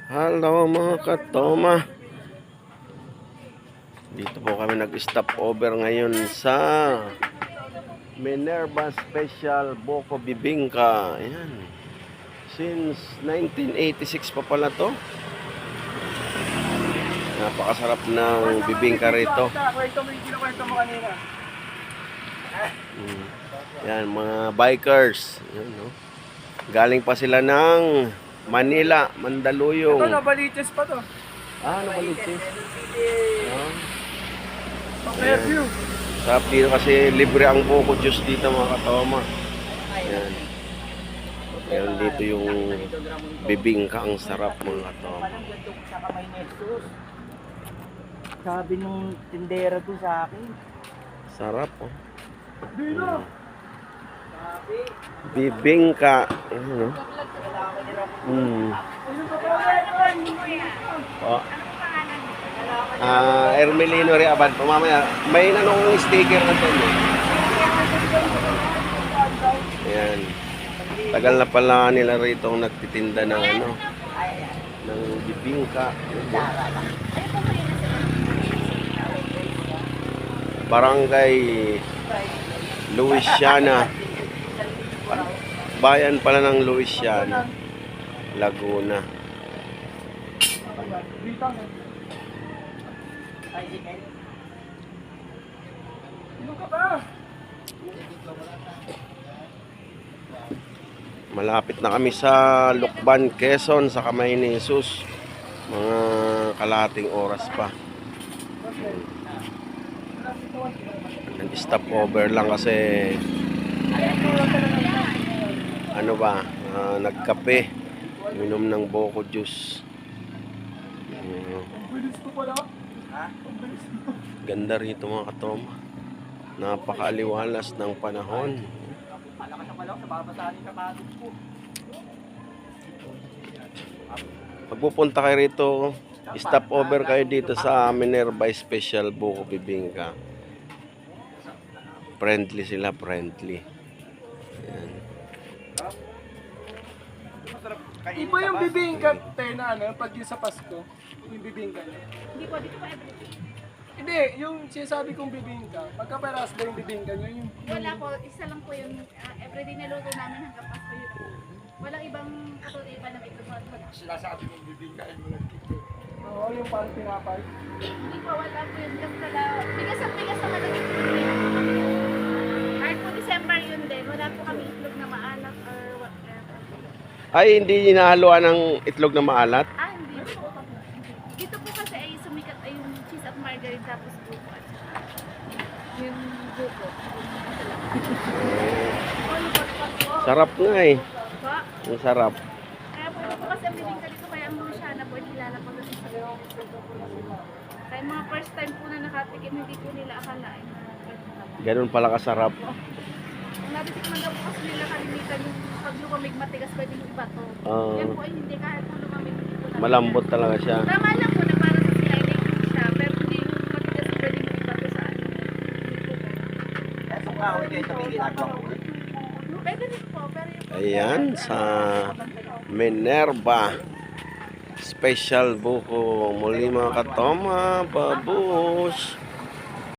Hello mga katoma. Dito po kami nag-stop over ngayon sa Minerva Special Buko Bibingka. Ayan. Since 1986 pa pala to. Napakasarap ng bibingka rito. Yan, mga bikers. Yan, no? Galing pa sila ng Manila, Mandaluyong. Ito, Novaliches pa to. Novaliches. Review. Sarap dito kasi libre ang buko juice dito mga katoma. Ayan. Ayan dito yung bibingka, ang sarap mga katoma. Sabi nung tindera to sa akin. Sarap oh. Dino. Bibingka. Ano? Oh. Ermelino Riaban. Mamaya, may nanong sticker na to. Ayan. Tagal na pala nila rito nagtitinda ng ano, ng bibingka. Barangay Luisiana. Bayan pala ng Luisiana, Laguna. Malapit na kami sa Lukban, Quezon, sa kamay ni Jesus. Mga kalahating oras pa. Nag-stop over lang kasi ano ba, nagkape, minom ng buko juice. Ganda rito mga katoma. Napakaaliwalas ng panahon. Pag pupunta kayo rito, stop over kayo dito sa Minerva Special Buko Bibingka. Friendly sila, friendly. Ayan. Iba yung bibingka, na ano, pag yung sa Pasko, yung bibingka niya. Hindi po, dito po everything. Hindi, yung sinasabi kong bibingka, pagkaparas ba yung bibingka niya? Yung... Wala po, isa lang po yung everyday niluto namin hanggang Pasko yun. Walang ibang katuliban ng ito. Sila sa atin yung bibingka ay walang kito. Oo, yung parang pinapay. Hindi po, wala po yun. Bigas at bigas naman ang itlog. Kahit po December yun din, wala po kami itlog na maalat or whatever. Ay, hindi hinahaluan ng itlog na maalat? Hindi po. Dito po kasi ay sumikat ay yung cheese at margarine tapos buko at saka yung buko. Sarap nga eh. Pa? Ang sarap. Kaya po ito po kasi ang bibingka dito kaya ang mga siya na po kilala po doon sa kaya mga first time po na nakatikim hindi po nila akalain na Ganun pala kasarap. ang natitikman daw po kasi nila kalimitan yung pag lumamig matigas pwede yung iba to. Yan po ay hindi kahit po lumamig hindi po talaga. Malambot talaga siya. Tama lang po na para sa sila electric siya pero hindi yung matigas pwede yung iba to sa ano. Pwede rin po pero yung Ayan, sa Minerva Special Buko. Muli mga katoma, babush.